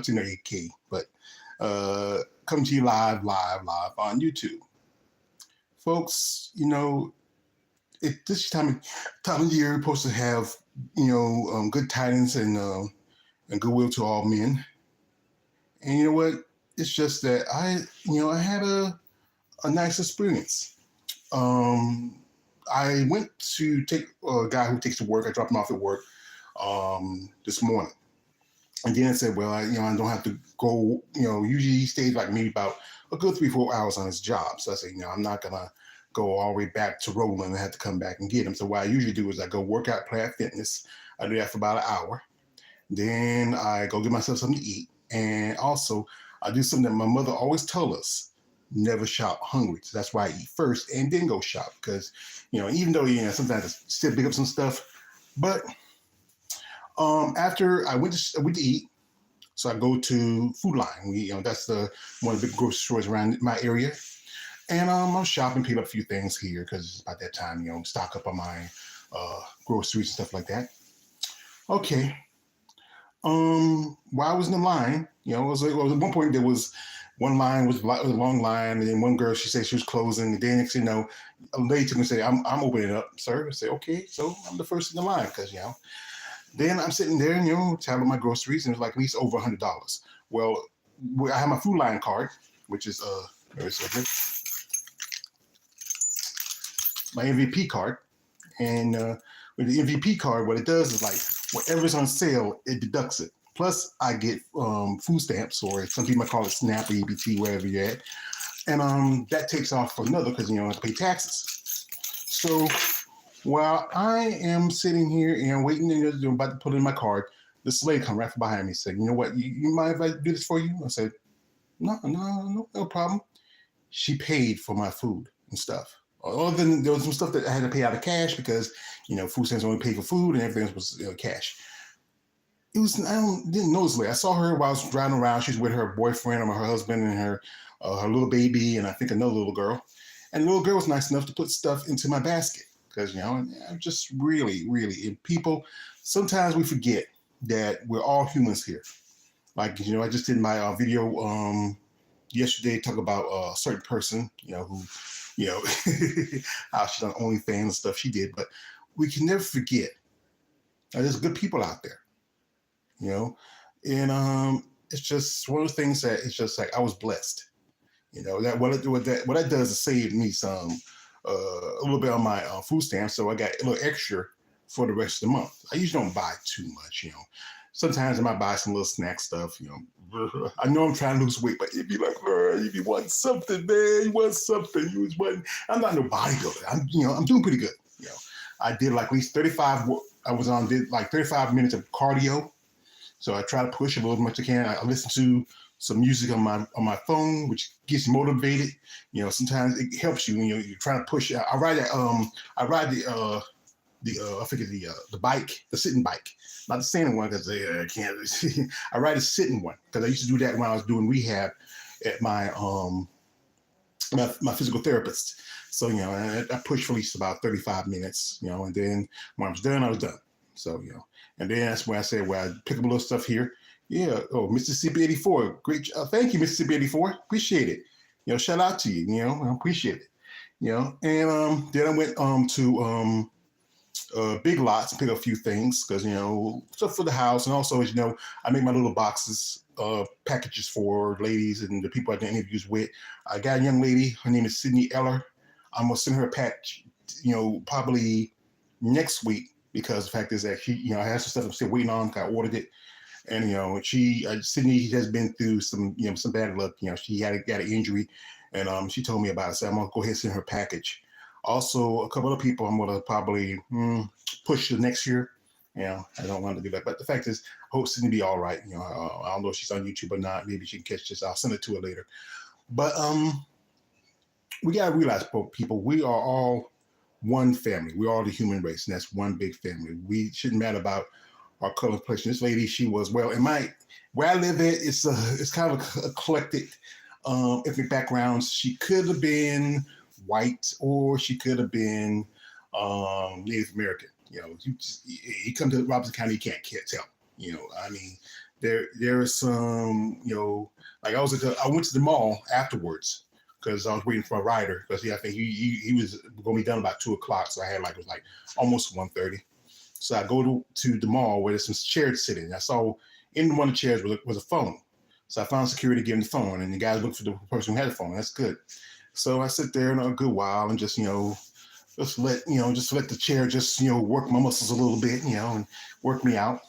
to know 8K, but come to you live on YouTube. Folks, this time of year, we're supposed to have, good tidings and goodwill to all men. And you know what? It's just that I had a nice experience. Um, I went to take a guy who takes to work. I dropped him off at work this morning. And then I said, well, I don't have to go, usually he stays like maybe about a good 3, 4 hours on his job. So I said, I'm not going to go all the way back to Roland and have to come back and get him. So what I usually do is I go work out, Planet Fitness. I do that for about an hour. Then I go get myself something to eat. And also, I do something that my mother always told us: never shop hungry. So that's why I eat first and then go shop. Because, even though, sometimes I still pick up some stuff. But after I went to eat, so I go to Food Line. That's one of the big grocery stores around my area. And I'm shopping, pick up a few things here because it's about that time, stock up on my groceries and stuff like that. Okay. While I was in the line, it was at one point there was one line was a long line, and then one girl, she said she was closing, and then next thing you know, a lady took me and said, I'm opening it up, sir. I said, okay, so I'm the first in the line because then I'm sitting there, tallying my groceries, and it was like at least over $100. Well, I have my Food Line card, which is very subject, my MVP card, and with the MVP card, what it does is like whatever's on sale, it deducts it. Plus, I get food stamps, or some people might call it SNAP or EBT, wherever you're at, and that takes off for another because I have to pay taxes. So while I am sitting here and waiting and about to put in my card, this lady come right from behind me and said, you know what, you mind if I do this for you? I said, no problem. She paid for my food and stuff. Other than there was some stuff that I had to pay out of cash because, food stamps only pay for food and everything else was cash. Didn't know this lady. I saw her while I was driving around. She's with her boyfriend or her husband and her little baby and I think another little girl. And the little girl was nice enough to put stuff into my basket because, I'm just really, really, and people, sometimes we forget that we're all humans here. Like, I just did my video yesterday talk about a certain person, who, how she's on OnlyFans and stuff she did. But we can never forget that there's good people out there, and it's just one of those things that it's just like I was blessed. That what that does is save me some a little bit on my food stamps, so I got a little extra for the rest of the month. I usually don't buy too much. Sometimes I might buy some little snack stuff. I know I'm trying to lose weight, but you'd be like, you want something, man. You want something. You was wanting. I'm not no bodybuilder. I'm doing pretty good. I did like at least 35. Did like 35 minutes of cardio. So I try to push a little as much as I can. I listen to some music on my phone, which gets you motivated. Sometimes it helps you when you're trying to push. I ride I forget the bike, the sitting bike, not the standing one because I can't. I ride a sitting one because I used to do that when I was doing rehab at my physical therapist. So I pushed for at least about 35 minutes. And then when I was done, I was done. So and then that's when I said, well, I pick up a little stuff here. Yeah. Oh, Mississippi 84. Great. Thank you, Mississippi 84. Appreciate it. Shout out to you. I appreciate it. And then I went to Big Lots and pick up a few things because stuff for the house, and also as I make my little boxes, packages for ladies and the people I did interviews with. I got a young lady. Her name is Sydney Eller. I'm gonna send her a package, probably next week because the fact is that she, I have some stuff I'm still waiting on. I ordered it, and Sydney has been through some bad luck. She got an injury, and she told me about it. So I'm gonna go ahead and send her a package. Also, a couple of people I'm going to probably push to next year. I don't want to do that. But the fact is, I hope Sydney be all right. I don't know if she's on YouTube or not. Maybe she can catch this. I'll send it to her later. But we got to realize, people, we are all one family. We're all the human race, and that's one big family. We shouldn't matter about our color of complexion. This lady, she was, well, where I live at, it's kind of a eclectic ethnic backgrounds. She could have been white, or she could have been Native American. You come to Robinson County, you can't tell. There is some, like I went to the mall afterwards because I was waiting for a rider because I think he was going to be done about 2 o'clock. So I had like, it was like almost 1:30. So I go to the mall where there's some chairs sitting. I saw in one of the chairs was a phone. So I found security giving the phone, and the guy looked for the person who had the phone. That's good. So I sit there in a good while and just, just let the chair just, work my muscles a little bit, and work me out.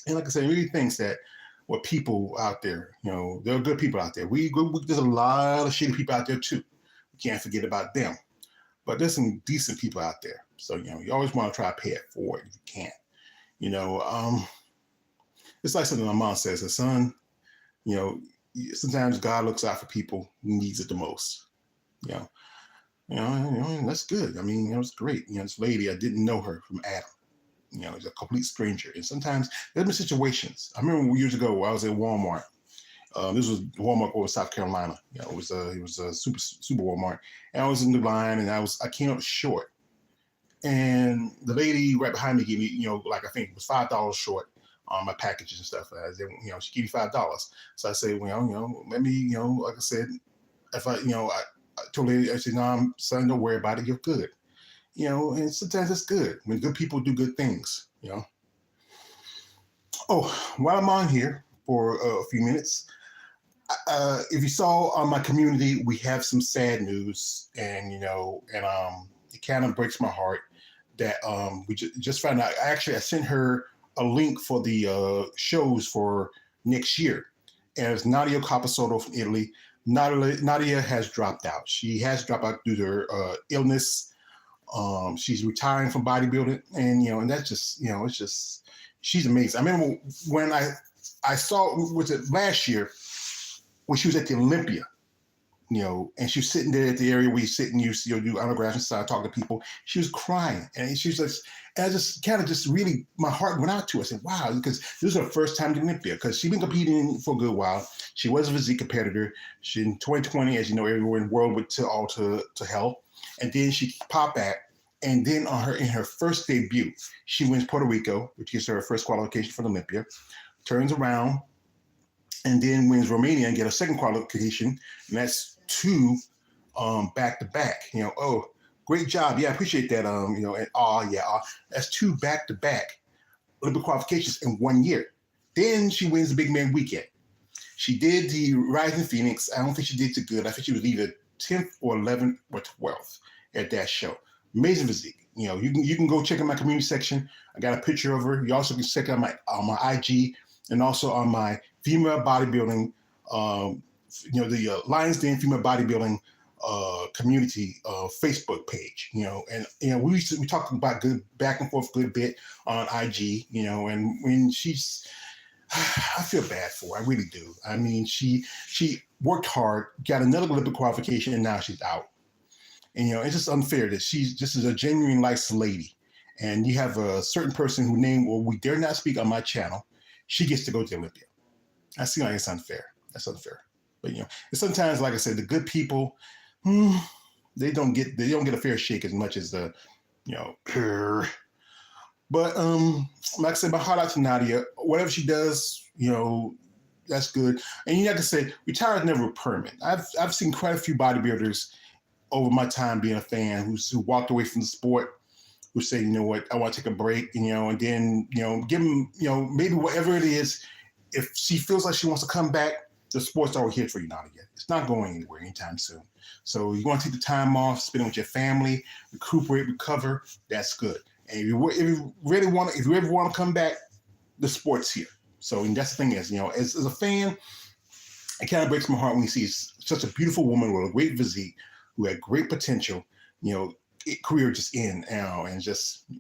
And like I said, really thinks that what people out there, there are good people out there. There's a lot of shitty people out there too. We can't forget about them. But there's some decent people out there. So, you always want to try to pay it forward if you can. It's like something my mom says, son, sometimes God looks out for people who needs it the most. That's good. I mean, it was great. This lady, I didn't know her from Adam. He's a complete stranger. And sometimes there's been situations. I remember years ago I was at Walmart. This was Walmart over South Carolina. It was a super Walmart. And I was in the line and I came up short. And the lady right behind me gave me, like I think it was $5 short on my packages and stuff. I said, she gave me $5. So I said, let me, like I said, if I told her, I said, no, son, don't worry about it. You're good. And sometimes it's good when good people do good things, Oh, while I'm on here for a few minutes, if you saw on my community, we have some sad news, and it kind of breaks my heart that we just found out. Actually, I sent her a link for the shows for next year, and it's Nadia Capasotto from Italy. Nadia has dropped out. She has dropped out due to her illness. She's retiring from bodybuilding, and that's just, it's just, she's amazing. I remember when I saw, was it last year, when she was at the Olympia, and she was sitting there at the area where you sit and you do autographs and start talking to people. She was crying, and she was like, and I just kind of just really, my heart went out to her. I said, wow, because this was her first time at Olympia, because she'd been competing for a good while. She was a physique competitor. She, in 2020, as you know, everywhere in the world went to hell. And then she popped back. And then in her first debut, she wins Puerto Rico, which gives her her first qualification for the Olympia, turns around, and then wins Romania and get a second qualification. And that's 2 back-to-back. Great job. Yeah, I appreciate that. That's 2 back-to-back Olympic qualifications in 1 year. Then she wins the Big Man Weekend. She did the Rising Phoenix. I don't think she did too good. I think she was either 10th or 11th or 12th at that show. Amazing physique. You can go check out my community section. I got a picture of her. You also can check out my IG and also on my female bodybuilding, the Lions Den female bodybuilding community Facebook page. We talked about good back and forth good bit on IG. And when she's, I feel bad for her. I really do. I mean, she worked hard, got another Olympic qualification, and now she's out. And, it's just unfair that she's just is a genuine nice lady. And you have a certain person who we dare not speak on my channel. She gets to go to Olympia. I see like it's unfair. That's unfair. But, and sometimes, like I said, the good people, they don't get a fair shake as much as the, But like I said, my heart out to Nadia. Whatever she does, that's good. And like I said, retire is never permanent. I've seen quite a few bodybuilders over my time being a fan who walked away from the sport, who said, you know what, I want to take a break, and then, give them, maybe whatever it is, if she feels like she wants to come back, the sport's already here for you, Nadia. It's not going anywhere anytime soon. So you want to take the time off, spend it with your family, recuperate, recover, that's good. And if you really want to, if you ever want to come back, the sport's here. So and that's the thing is, as a fan, it kind of breaks my heart when you see such a beautiful woman with a great physique who had great potential, career just in,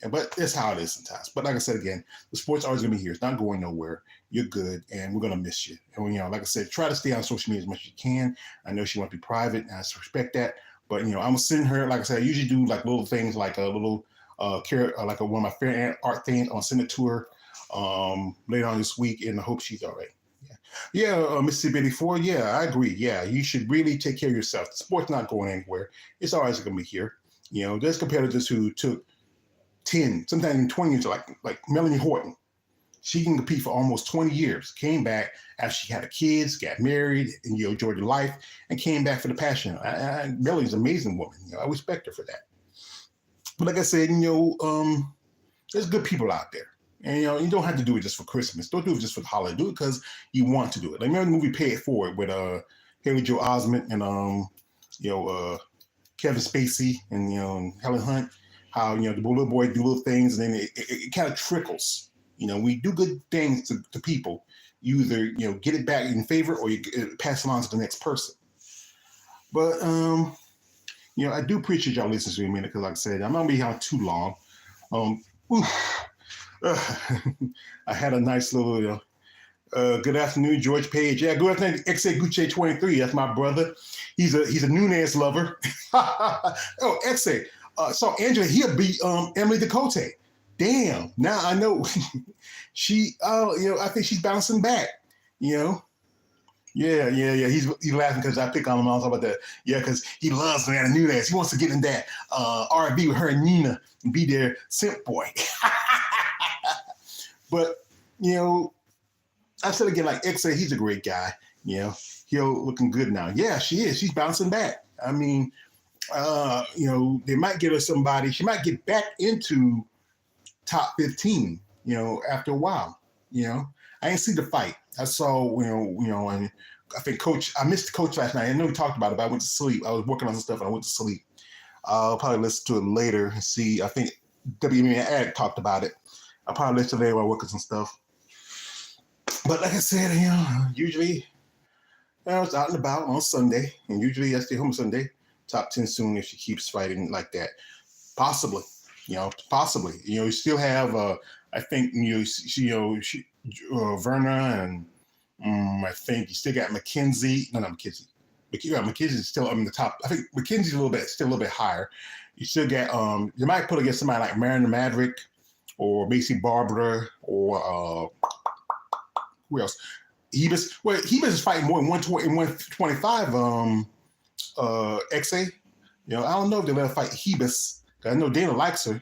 but that's how it is sometimes. But like I said, again, the sport's always going to be here. It's not going nowhere. You're good, and we're going to miss you. And, like I said, try to stay on social media as much as you can. I know she wants to be private, and I respect that. But, I'm going to send her, like I said, I usually do like little things like a little, like one of my fair art things. I'll send it to her later on this week, and I hope she's all right. Yeah, Mississippi 84. Yeah, I agree. Yeah, you should really take care of yourself. The sport's not going anywhere. It's always going to be here. There's competitors who took 10, sometimes even 20 years, like Melanie Horton. She can compete for almost 20 years. Came back after she had kids, got married, and enjoyed her life, and came back for the passion. Melanie's an amazing woman. I respect her for that. But like I said, there's good people out there. And you don't have to do it just for Christmas. Don't do it just for the holiday. Do it because you want to do it. Like remember the movie Pay It Forward with Haley Joel Osment and Kevin Spacey and Helen Hunt. How the little boy do little things and then it kind of trickles. We do good things to people. You either get it back in favor or you pass it on to the next person. But I do appreciate y'all listening to me a minute because, like I said, I'm not gonna be on too long. I had a nice little. Good afternoon, George Page. Yeah, good afternoon, XA Gucci 23. That's my brother. He's a Nunez lover. Oh, XA. So Angela, he'll beat Emily Ducote. Damn. Now I know she. I think she's bouncing back. Yeah. He's laughing because I pick on him. I was talking about that. Yeah, because he loves Amanda Nunez. He wants to get in that R&B with her and Nina and be their simp boy. But I said again, like XA, he's a great guy. He'll looking good now. Yeah, she is. She's bouncing back. I mean, they might get her somebody. She might get back into top 15. After a while. I didn't see the fight. I saw, and I think I missed the coach last night. I know we talked about it, but I went to sleep. I was working on some stuff and I went to sleep. I'll probably listen to it later and see. I think WMA Ag talked about it. I'll probably listen to it later while I work on some stuff. But like I said, usually I was out and about on Sunday, and usually I stay home Sunday. Top 10 soon if she keeps fighting like that. Possibly. Possibly. You still have, I think, Verna and I think you still got McKenzie. No, not McKenzie. McKenzie's still in the top. I think McKenzie's still a little bit higher. You still get, you might put against somebody like Marion Maverick or Macy Barbara or who else? Hebus. Well, Hebus is fighting more in 125. XA. I don't know if they let her fight Hebus. I know Dana likes her.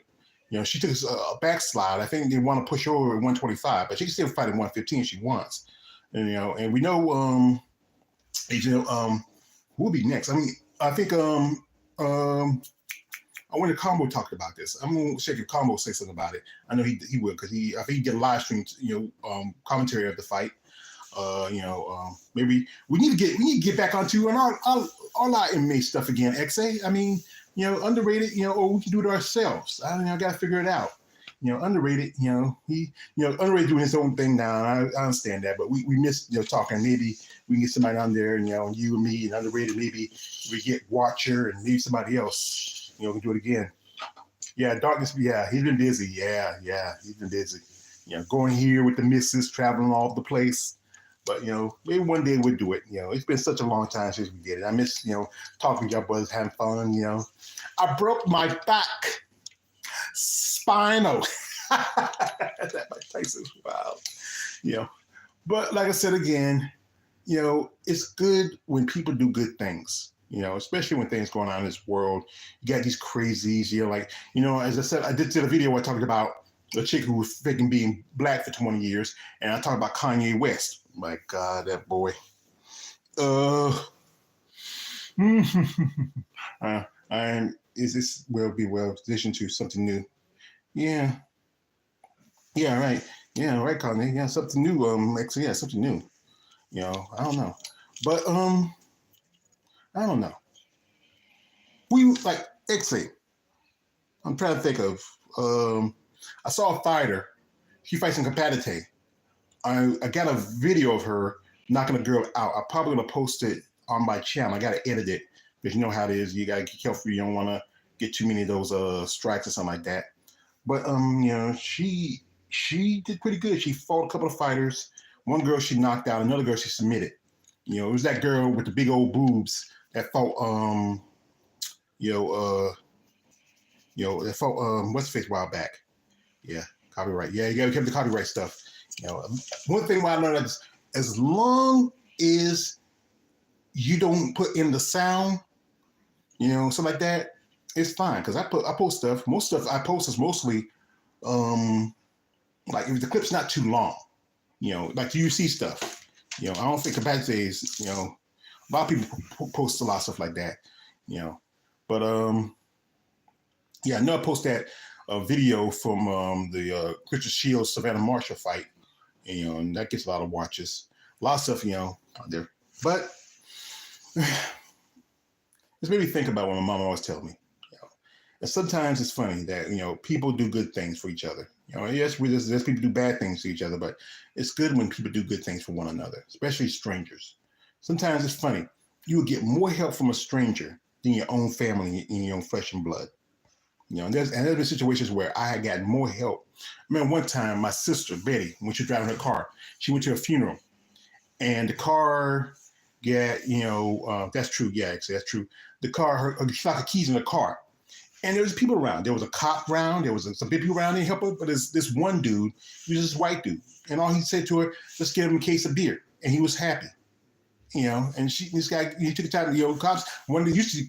She took a backslide. I think they want to push her over at 125, but she can still fight at 115 if she wants. And we know who'll be next. I mean, I think I wonder if Combo talked about this. I'm gonna check if Combo say something about it. I know he will because I think he did a live stream, commentary of the fight. Maybe we need to get back onto our MMA stuff again. XA. I mean, underrated. Or we can do it ourselves. I gotta figure it out. Underrated. Underrated doing his own thing now. I understand that, but we miss talking. Maybe we can get somebody on there. You and me and underrated. Maybe we get Watcher and maybe somebody else. We can do it again. Yeah, Darkness. Yeah, he's been busy. Yeah, he's been busy. Going here with the missus, traveling all over the place. But maybe one day we'll do it. It's been such a long time since we did it. I miss talking to y'all brothers, having fun. I broke my back, spinal. That Mike Tyson's wild. But like I said again, it's good when people do good things. Especially when things going on in this world. You got these crazies. As I said, I did a video where I talked about a chick who was faking being black for 20 years, and I talked about Kanye West. My God, that boy. Is this well positioned to something new? Yeah. Yeah, right. Yeah, right, Kanye. Yeah, something new. Actually, yeah, something new. I don't know. But I don't know. We like XA. I'm trying to think of I saw a fighter. She fights in Compatite. I got a video of her knocking a girl out. I'm probably gonna post it on my channel. I gotta edit it because you know how it is. You gotta be careful. You don't want to get too many of those strikes or something like that. But she did pretty good. She fought a couple of fighters. One girl she knocked out. Another girl she submitted. It was that girl with the big old boobs that fought that fought what's the face a while back. Yeah, copyright. Yeah, you gotta keep the copyright stuff. One thing I learned is as long as you don't put in the sound, something like that, it's fine. Because I post stuff. Most stuff I post is mostly like if the clip's not too long, like you see stuff, I don't think about days, a lot of people post a lot of stuff like that, but yeah, I know I post that video from the Christian Shields Savannah Marshall fight, and that gets a lot of watches, a lot of stuff, out there, but it's made me think about what my mom always tells me. And sometimes it's funny that people do good things for each other. Yes, there's people do bad things to each other, but it's good when people do good things for one another, especially strangers. Sometimes it's funny. You will get more help from a stranger than your own family in your own flesh and blood. And there's been situations where I had gotten more help. I remember one time my sister Betty, when she was driving her car, she went to a funeral, and the car that's true. Yeah, actually, that's true. The car, she locked the keys in the car. And there was people around. There was a cop around. There was some people around to help her. But this one dude, he was this white dude. And all he said to her, let's get him a case of beer. And he was happy. And this guy, he took the time, cops,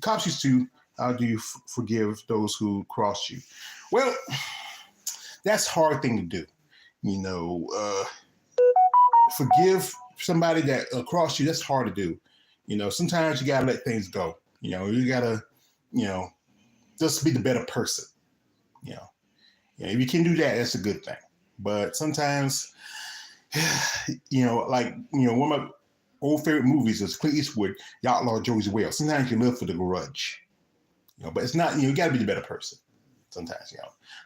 cops used to, how do you forgive those who cross you? Well, that's a hard thing to do. Forgive somebody that crossed you, that's hard to do. Sometimes you got to let things go. You got to, just be the better person. If you can do that, that's a good thing. But sometimes, one of my old favorite movies is Clint Eastwood, The Outlaw Joe's Well. Sometimes you live for the grudge, but it's not, you got to be the better person. Sometimes,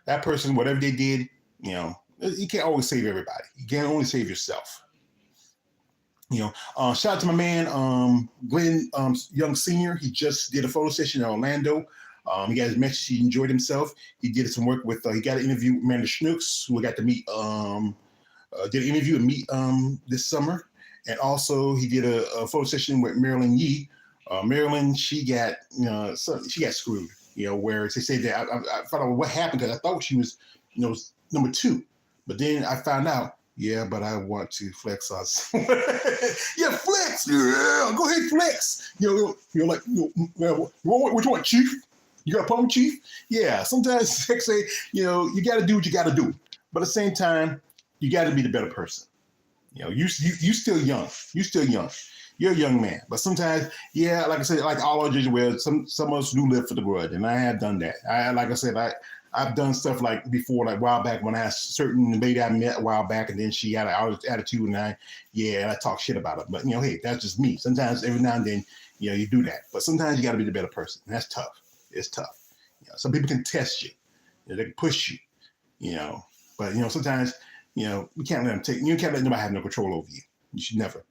that person, whatever they did, you can't always save everybody. You can only save yourself. Shout out to my man, Glenn Young Sr. He just did a photo session in Orlando. He got his message. He enjoyed himself. He did some work with. He got an interview with Amanda Schnooks, who we got to meet. Did an interview and meet this summer, and also he did a photo session with Marilyn Yee. Marilyn, she got she got screwed. Where they say that I found out what happened because I thought she was number 2, but then I found out. Yeah, but I want to flex on someone. Yeah, flex. Yeah, go ahead, flex. Like, which one, Chief? You got a problem, Chief? Yeah, sometimes sex say, you got to do what you got to do. But at the same time, you got to be the better person. You still young. You still young. You're a young man. But sometimes, yeah, like I said, like all our judges, some of us do live for the grudge, and I have done that. I've done stuff like before, like a while back when I had a certain lady I met a while back, and then she had an attitude, and I talk shit about her. But hey, that's just me. Sometimes, every now and then, you do that. But sometimes you got to be the better person, and that's tough. It's tough. Some people can test you. They can push you. But sometimes, you can't let them take. You can't let nobody have no control over you. You should never.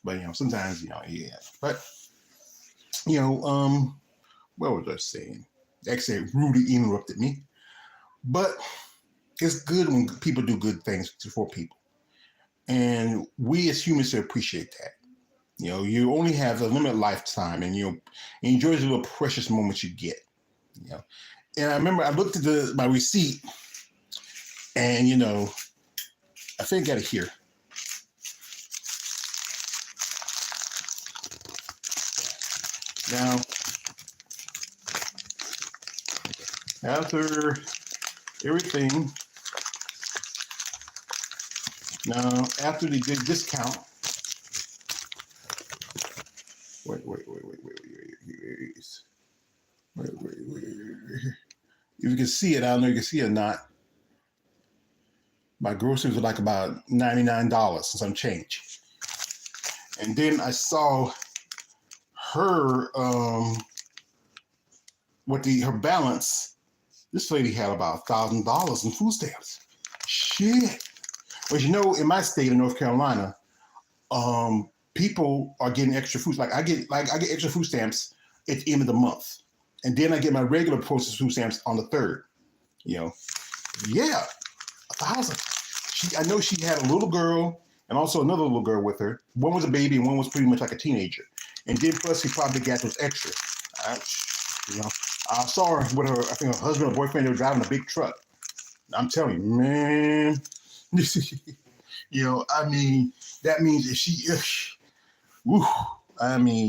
But sometimes, yeah. But what was I saying? Actually, Rudy interrupted me. But it's good when people do good things for people. And we as humans should appreciate that. You only have a limited lifetime, and enjoy the little precious moments you get. And I remember I looked at my receipt, and I think I got it here. Now, after everything, after they did discount, wait. If you can see it, I don't know if you can see it or not. My groceries were like about $99 and some change. And then I saw her, her balance. This lady had about $1,000 in food stamps. Shit. Well, in my state of North Carolina, people are getting extra food. I get extra food stamps at the end of the month. And then I get my regular postage food stamps on the 3rd. Yeah, 1,000. I know she had a little girl and also another little girl with her. One was a baby and one was pretty much like a teenager. And then plus she probably got those extra. I saw her with her, I think her husband or boyfriend, they were driving a big truck. I'm telling you, man, that means if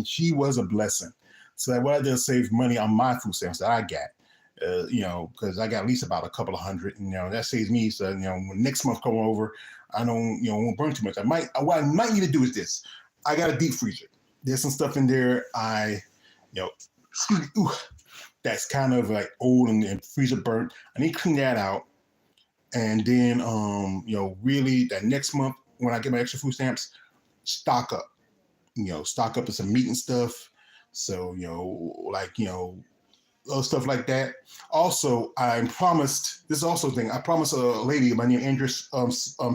she was a blessing. So what I did save money on my food stamps that I got. Because I got at least about a couple of hundred, and that saves me. So when next month come over, I don't won't burn too much. What I might need to do is this. I got a deep freezer. There's some stuff in there. You know, ooh, that's kind of like old and freezer burnt. I need to clean that out, and then really that next month when I get my extra food stamps, stock up. Stock up with some meat and stuff. So stuff like that. Also, I promised this is also a thing. I promised a lady by the name Andress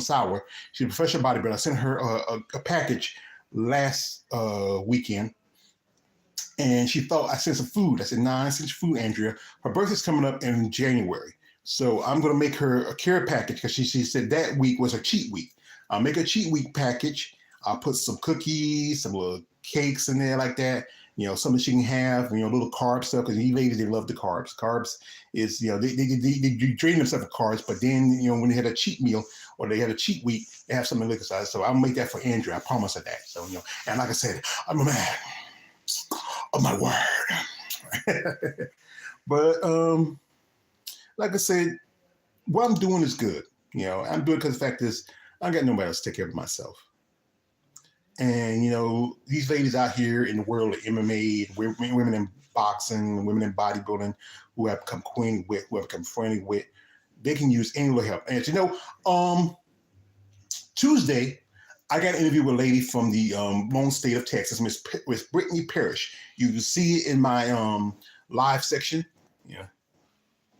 Sauer. She's a professional bodybuilder. I sent her a package last weekend, and she thought I sent some food. I said, "Nah, I sent you food, Andrea. Her birthday's coming up in January, so I'm gonna make her a care package because she said that week was her cheat week. I'll make a cheat week package. I'll put some cookies, some little cakes in there like that. Something she can have, little carb stuff, because these ladies, they love the carbs. Carbs is, they drain themselves of carbs, but then, when they had a cheat meal or they had a cheat week, they have something liquor size. So I'll make that for Andrea. I promise her that. So, and like I said, I'm a man of my word. But, like I said, what I'm doing is good. I'm doing it because the fact is, I got nobody else to take care of myself. And, these ladies out here in the world of MMA, women in boxing, women in bodybuilding, who have become acquainted with, who have become friendly with, they can use any little help. And, Tuesday, I got an interview with a lady from the lone state of Texas, Miss Brittany Parrish. You can see it in my live section. Yeah.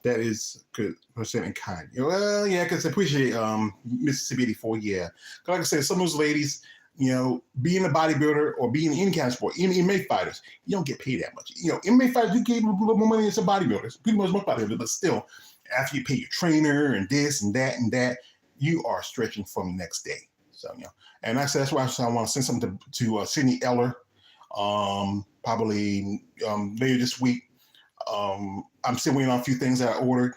That is good percent in kind. Well, yeah, because I appreciate Mississippi 84. Yeah. Like I said, some of those ladies, being a bodybuilder or being in any kind of sport, even MMA fighters, you don't get paid that much. MMA fighters, you get a little more money than some bodybuilders. Pretty much most bodybuilders, but still, after you pay your trainer and this and that, you are stretching from the next day. So, and I said that's why I want to send something to Sydney Eller, probably later this week. I'm still waiting on a few things that I ordered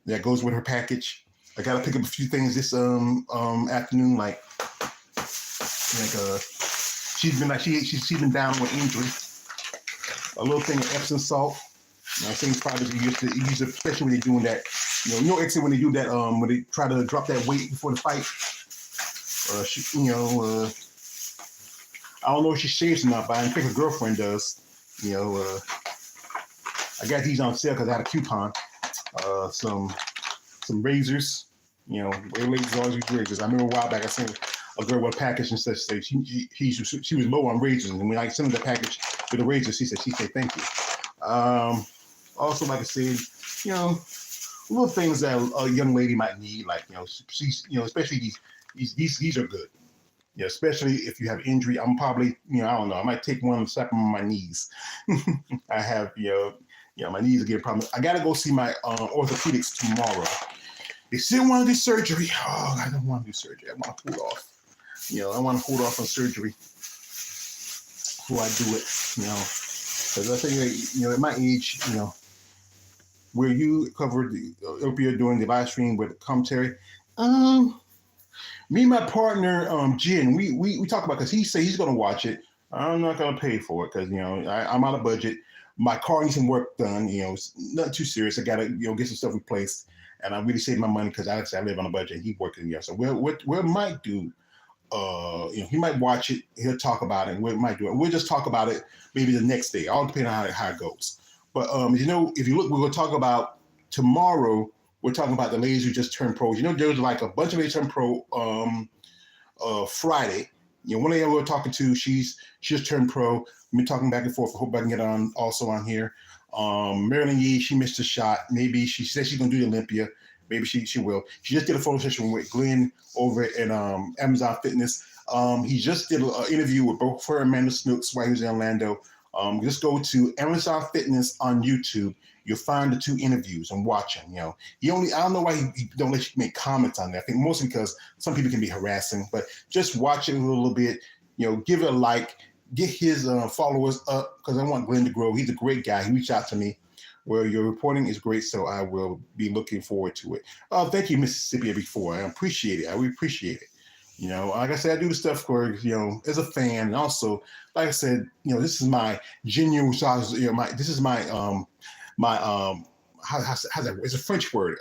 that goes with her package. I got to pick up a few things this afternoon, she's been down with injury. A little thing of Epsom salt. I think probably you use it, especially when they're doing that. Exit when they do that. When they try to drop that weight before the fight. I don't know if she shaves or not, but I think her girlfriend does. I got these on sale because I had a coupon. Some razors. Ladies always use razors. I remember a while back I sent a girl with a package and said she was low on razors, and when I sent her the package with the razors, she said thank you. Also, like I said, little things that a young lady might need, like she's especially these are good. Especially if you have injury, I'm probably I don't know, I might take one and slap them on my knees. I have my knees are getting problems. I gotta go see my orthopedics tomorrow. They still want to do surgery. Oh, I don't want to do surgery. I want to hold off. I want to hold off on surgery before I do it. Because I think at my age, where you covered the opioid during the live stream with commentary, me and my partner Jen, we talk about, because he said he's going to watch it. I'm not going to pay for it because I'm out of budget. My car needs some work done. It's not too serious. I got to get some stuff replaced. And I really saved my money because I live on a budget. He working here, so we might do. He might watch it. He'll talk about it. And we might do it. We'll just talk about it maybe the next day. All depending on how it goes. But if you look, we're going to talk about tomorrow. We're talking about the ladies who just turned pro. There was like a bunch of ladies turned pro Friday. One lady we were talking to, she just turned pro. We've been talking back and forth. I hope I can get on also on here. Marilyn Yee, she missed a shot. Maybe she said she's gonna do the Olympia. Maybe she will. She just did a photo session with Glenn over at Amazon Fitness. He just did an interview with both her and Amanda Snooks while he was in Orlando. Just go to Amazon Fitness on YouTube. You'll find the two interviews and watch them. I don't know why he don't let you make comments on that. I think mostly because some people can be harassing, but just watch it a little bit. Give it a like. Get his followers up, because I want Glenn to grow. He's a great guy. He reached out to me. Well, your reporting is great, so I will be looking forward to it. Thank you, Mississippi 84. I appreciate it. I really appreciate it. Like I said, I do the stuff for, as a fan, and also, like I said, this is my genuine, this is my how's that? It's a French word.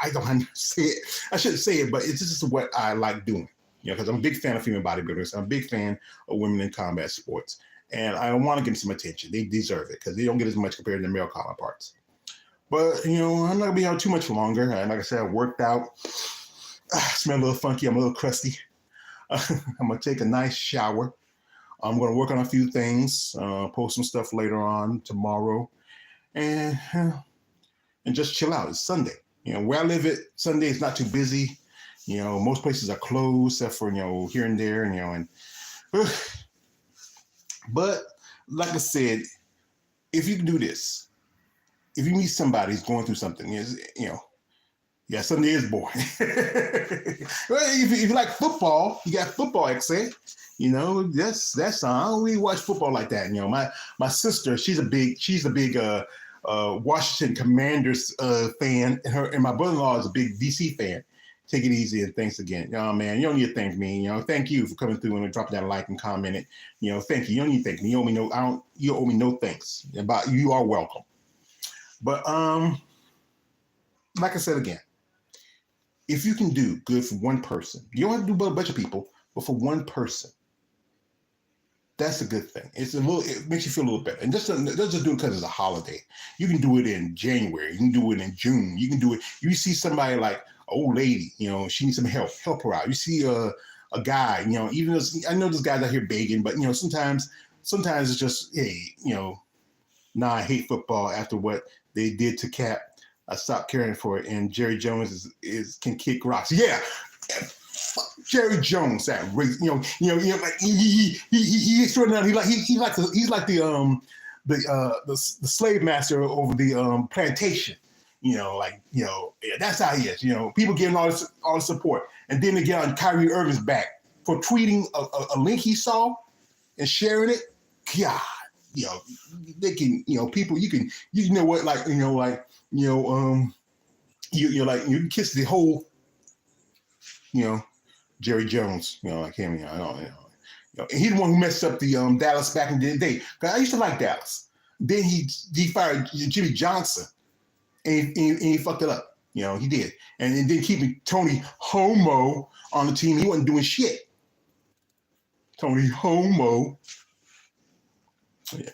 I don't have to say it. I shouldn't say it, but it's just what I like doing. Because I'm a big fan of female bodybuilders. I'm a big fan of women in combat sports. And I want to give them some attention. They deserve it because they don't get as much compared to their male counterparts. But, I'm not going to be out too much longer. And like I said, I worked out. I smell a little funky. I'm a little crusty. I'm going to take a nice shower. I'm going to work on a few things, post some stuff later on tomorrow. And just chill out. It's Sunday. Where I live at, Sunday is not too busy. Most places are closed except for, here and there, but like I said, if you can do this, if you meet somebody who's going through something, Sunday is boring. Well, if you like football, you got football accent. That's I don't really watch football like that. My sister, she's a big Washington Commanders fan, and my brother-in-law is a big DC fan. Take it easy and thanks again. Man, you don't need to thank me. Thank you for coming through and dropping that like and commenting. Thank you. You don't need to thank me. You owe me no thanks. You are welcome. But like I said again, if you can do good for one person, you don't have to do for a bunch of people, but for one person, that's a good thing. It makes you feel a little better. And just do it because it's a holiday. You can do it in January. You can do it in June. You can do it. You see somebody like old lady, she needs some help her out. You see a guy, even though I know this guy's out here begging, but sometimes it's just, hey, I hate football after what they did to Cap. I stopped caring for it, and Jerry Jones can kick rocks. Yeah, fuck Jerry Jones, that race, like he's running out. He's like the slave master over the plantation. That's how he is. People giving all the support. And then they get on Kyrie Irving's back for tweeting a link he saw and sharing it. God, they can, people, you can kiss the whole, Jerry Jones, like him, I don't, and he's the one who messed up the Dallas back in the day. Because I used to like Dallas. Then he fired Jimmy Johnson. And he fucked it up. He did. And then keeping Tony Homo on the team, he wasn't doing shit. Tony Homo. Yeah.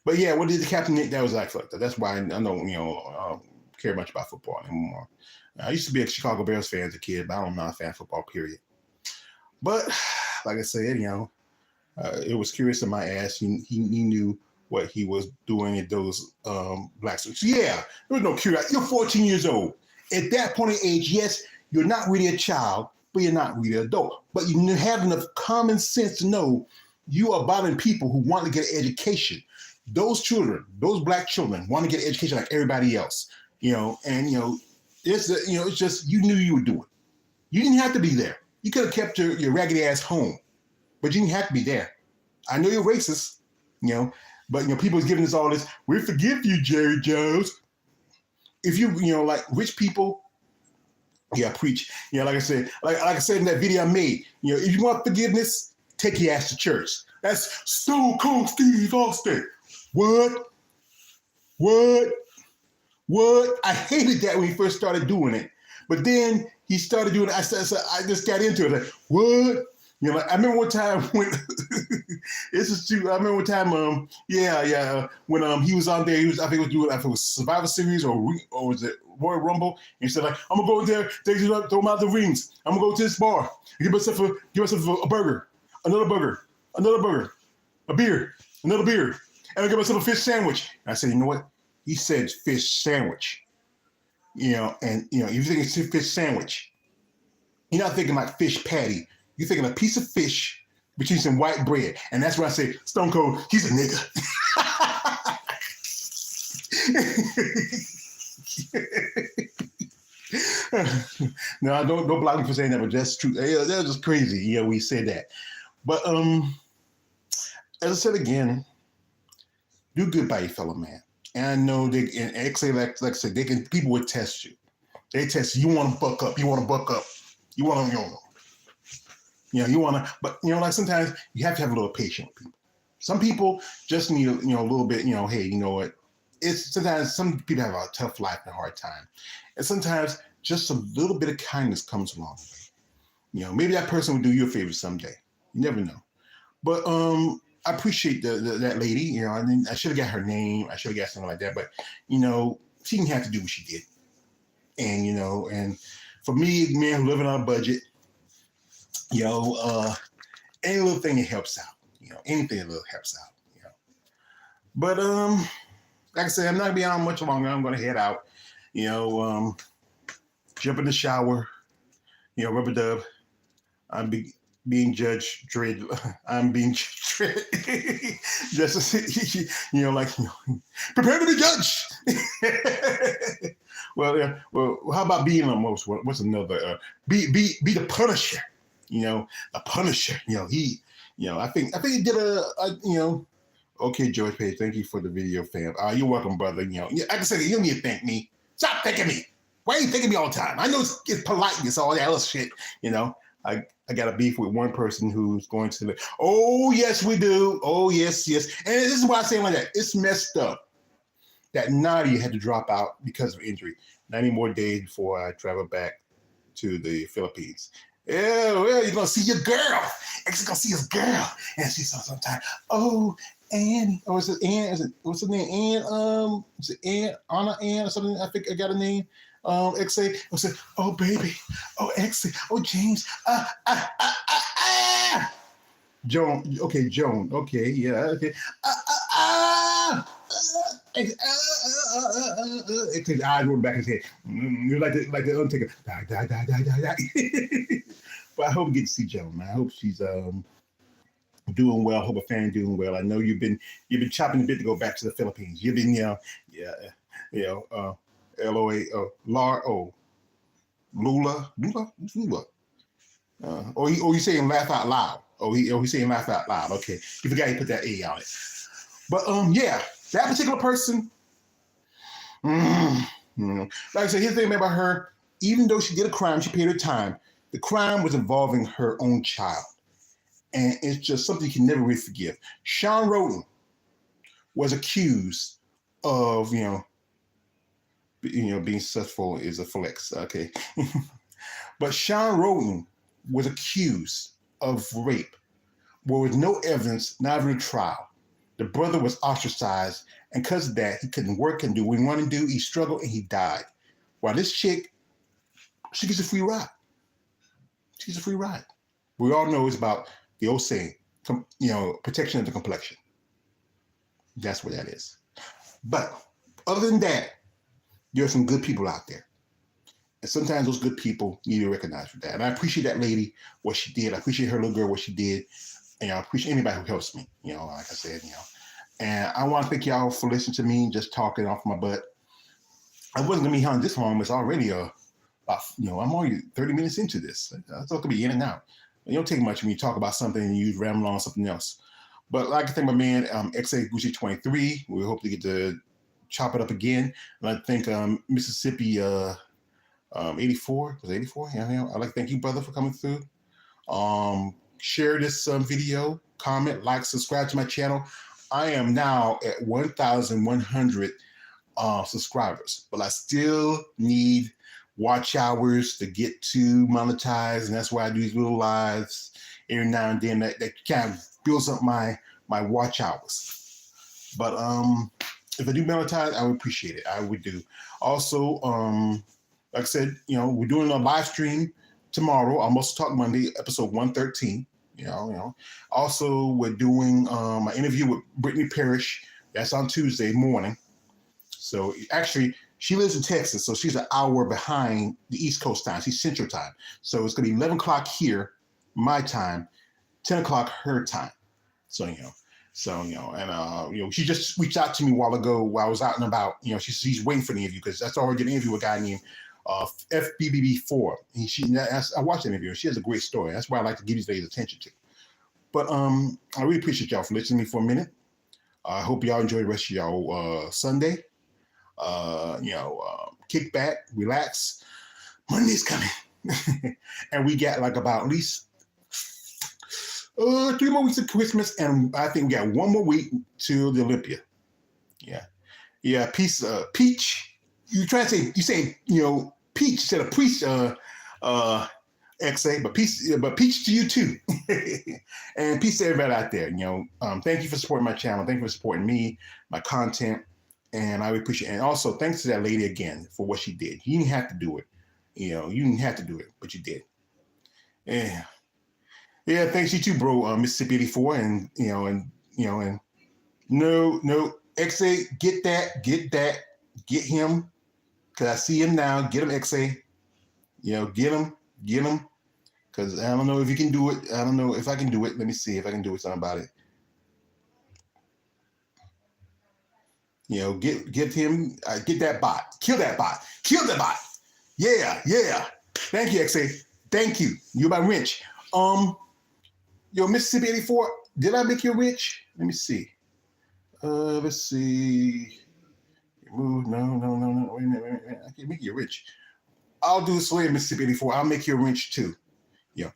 But yeah, what did the captain Nick? That was like fucked up. That's why I don't, I don't care much about football anymore. I used to be a Chicago Bears fan as a kid, but I'm not a fan of football, period. But like I said, it was curious in my ass. He knew what he was doing at those black suits. Yeah, there was no curiosity. You're 14 years old. At that point in age, yes, you're not really a child, but you're not really an adult. But you have enough common sense to know you are bothering people who want to get an education. Those children, those black children, want to get an education like everybody else. It's just you knew you were doing. You didn't have to be there. You could have kept your raggedy ass home, but you didn't have to be there. I know you're racist, but people is giving us all this. We forgive you, Jerry Jones. If you like rich people, preach. Like I said, like I said in that video I made. If you want forgiveness, take your ass to church. That's Stone Cold Steve Austin. What? I hated that when he first started doing it, but then he started doing it. I just got into it. Like, what? I remember one time when this is true. I remember one time, when he was on there, I think it was Survivor Series or was it Royal Rumble? And he said like, I'm gonna go there, throw them out the rings. I'm gonna go to this bar, and give myself a burger, another burger, a beer, another beer, and I give myself a fish sandwich. And I said, you know what? He said fish sandwich. If you think it's a fish sandwich, you're not thinking like fish patty. You're thinking a piece of fish between some white bread. And that's why I say, Stone Cold, he's a nigga. No, don't block me for saying that, but that's true. That's just crazy. Yeah, we said that. But as I said again, do good by your fellow man. And I know like I said, people would test you. They test you. You want to buck up. You want to, you want to, but like sometimes you have to have a little patience with people. Some people just need a little bit, hey, you know what? it's sometimes some people have a tough life and a hard time, and sometimes just a little bit of kindness comes along the way. Maybe that person will do you a favor someday. You never know. But I appreciate that lady. I mean, I should have got her name. I should have got something like that. But she didn't have to do what she did. And for me, man, living on a budget, any little thing that helps out. Anything that little helps out. But like I said, I'm not gonna be on much longer. I'm gonna head out. Jump in the shower. Rubber dub. I'm being Judge Dredd. I'm being Judge Dredd. Prepare to be judged. Well, how about being almost? What's another? Be the Punisher. The Punisher. He. I think he did Okay, George Page. Thank you for the video, fam. You're welcome, brother. Like I said, you don't need to thank me. Stop thanking me. Why are you thanking me all the time? I know it's politeness, all that other shit. I got a beef with one person who's going to oh, yes, we do. Oh, yes. And this is why I say like that. It's messed up that Nadia had to drop out because of injury. 90 more days before I travel back to the Philippines. Yeah, well, you're going to see your girl. X going to see his girl. And she saw sometime, oh, Annie. Oh, is it Ann? What's her name? Ann, is it Ann? Anna Ann or something? I think I got a name. XA, I said, oh baby, oh XA, oh James, Joan, okay, yeah, okay, XA's eyes rolled back his head, like the Undertaker, die. But I hope we get to see Joan, man. I hope she's doing well. I hope her family doing well. I know you've been chopping a bit to go back to the Philippines. You've been, LOA, Lula. Or you saying laugh out loud. He's saying laugh out loud. Okay, you forgot he put that A on it. But yeah, that particular person. Like I said, here's the thing about her. Even though she did a crime, she paid her time. The crime was involving her own child, and it's just something you can never really forgive. Sean Roden was accused of, being successful is a flex, okay? But Sean Roden was accused of rape. There was no evidence, not even a trial. The brother was ostracized, and because of that, he couldn't work and do what he wanted to do. He struggled and he died. While this chick, she gets a free ride. She gets a free ride. We all know it's about the old saying, protection of the complexion. That's what that is. But other than that, there are some good people out there. And sometimes those good people need to recognize for that. And I appreciate that lady, what she did. I appreciate her little girl, what she did. And I appreciate anybody who helps me, like I said, And I want to thank y'all for listening to me, just talking off my butt. I wasn't going to be on this long. It's already I'm already 30 minutes into this. I thought it could be in and out. It don't take much when you talk about something and you ramble on something else. But like I think my man, XA Gucci 23, we hope to get to chop it up again. And I think Mississippi 84, was it 84? Yeah, I'd like to thank you, brother, for coming through. Share this video, comment, like, subscribe to my channel. I am now at 1,100 subscribers, but I still need watch hours to get to monetize, and that's why I do these little lives every now and then that kind of builds up my watch hours. But if I do monetize, I would appreciate it. I would do. Also, like I said, we're doing a live stream tomorrow. I'm also talking Monday, episode 113. Also, we're doing my interview with Brittany Parrish. That's on Tuesday morning. So actually, she lives in Texas, so she's an hour behind the East Coast time. She's Central time. So it's going to be 11 o'clock here, my time, 10 o'clock her time. So, she just reached out to me a while ago while I was out and about. She's waiting for the interview because that's already an interview with a guy named FBBB4. I watched the interview. She has a great story. That's why I like to give these ladies attention to. But I really appreciate y'all for listening to me for a minute. I hope y'all enjoy the rest of y'all Sunday. Kick back, relax. Monday's coming. And we got like about at least 3 more weeks of Christmas, and I think we got 1 more week to the Olympia. Yeah. Yeah, peach. You try to say peach instead of preach. XA, but peace to you too, and peace to everybody out there. Thank you for supporting my channel. Thank you for supporting me, my content, and I really appreciate it. And also, thanks to that lady again for what she did. You didn't have to do it. You didn't have to do it, but you did. Yeah, yeah. Thanks you too, bro. Mississippi 84, and no, XA, get him, cause I see him now. Get him, XA. Get him. Because I don't know if you can do it. I don't know if I can do it. Let me see if I can do something about it. Get him, get that bot. Kill that bot. Kill that bot. Yeah. Thank you, XA. Thank you. You're my wrench. Mississippi 84, did I make you rich? Let me see. Let's see. Move. No. Wait a minute. I can't make you rich. I'll do this later, Mississippi 84. I'll make you a wrench too.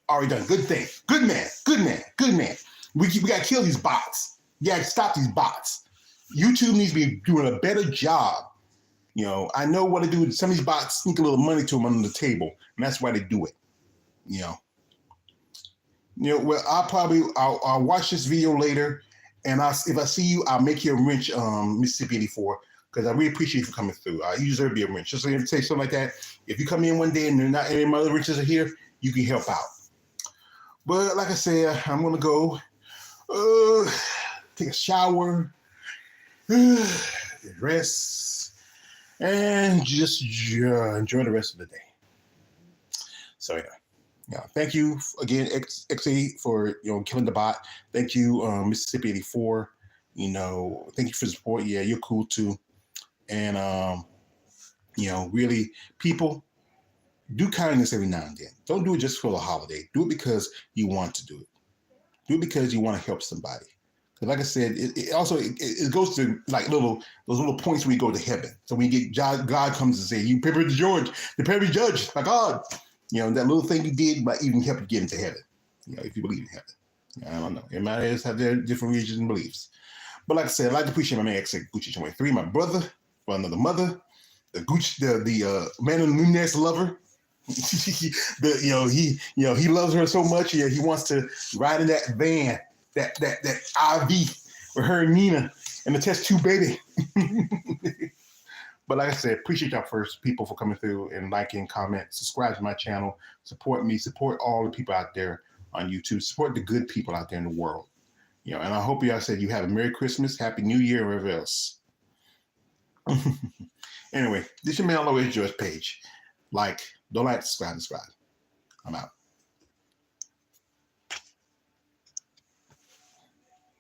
Already done. Good thing. Good man. We got to kill these bots. You got to stop these bots. YouTube needs to be doing a better job. I know what to do. Some of these bots sneak a little money to them under the table, and that's why they do it. Well, I'll watch this video later, and if I see you, I'll make you a wrench, Mississippi 84, because I really appreciate you for coming through. You deserve to be a wrench. Just to say something like that. If you come in one day and not any of my other wrenches are here, you can help out. But like I said, I'm gonna go take a shower, rest, and just enjoy the rest of the day. So yeah. Thank you again, XA, for killing the bot. Thank you, Mississippi 84. Thank you for the support. Yeah, you're cool too. And really, people, do kindness every now and then. Don't do it just for the holiday. Do it because you want to do it. Do it because you want to help somebody. Because like I said, it also goes to like those little points where you go to heaven. So when you get God comes and say, "You prepare the judge, my God." That little thing you did might even help you get into heaven. If you believe in heaven. I don't know. Everybody else have their different religions and beliefs. But like I said, I'd like to appreciate my man Gucci 23, my brother, for another mother, the man in the Nunez lover. He loves her so much. Yeah, he wants to ride in that van, that IV with her and Nina and the test tube baby. But like I said, appreciate y'all first people for coming through and liking, comment, subscribe to my channel, support me, support all the people out there on YouTube, support the good people out there in the world. And I hope y'all said you have a Merry Christmas, Happy New Year, and whatever else. Anyway, this is your man, Always George Page. Don't like, subscribe. I'm out.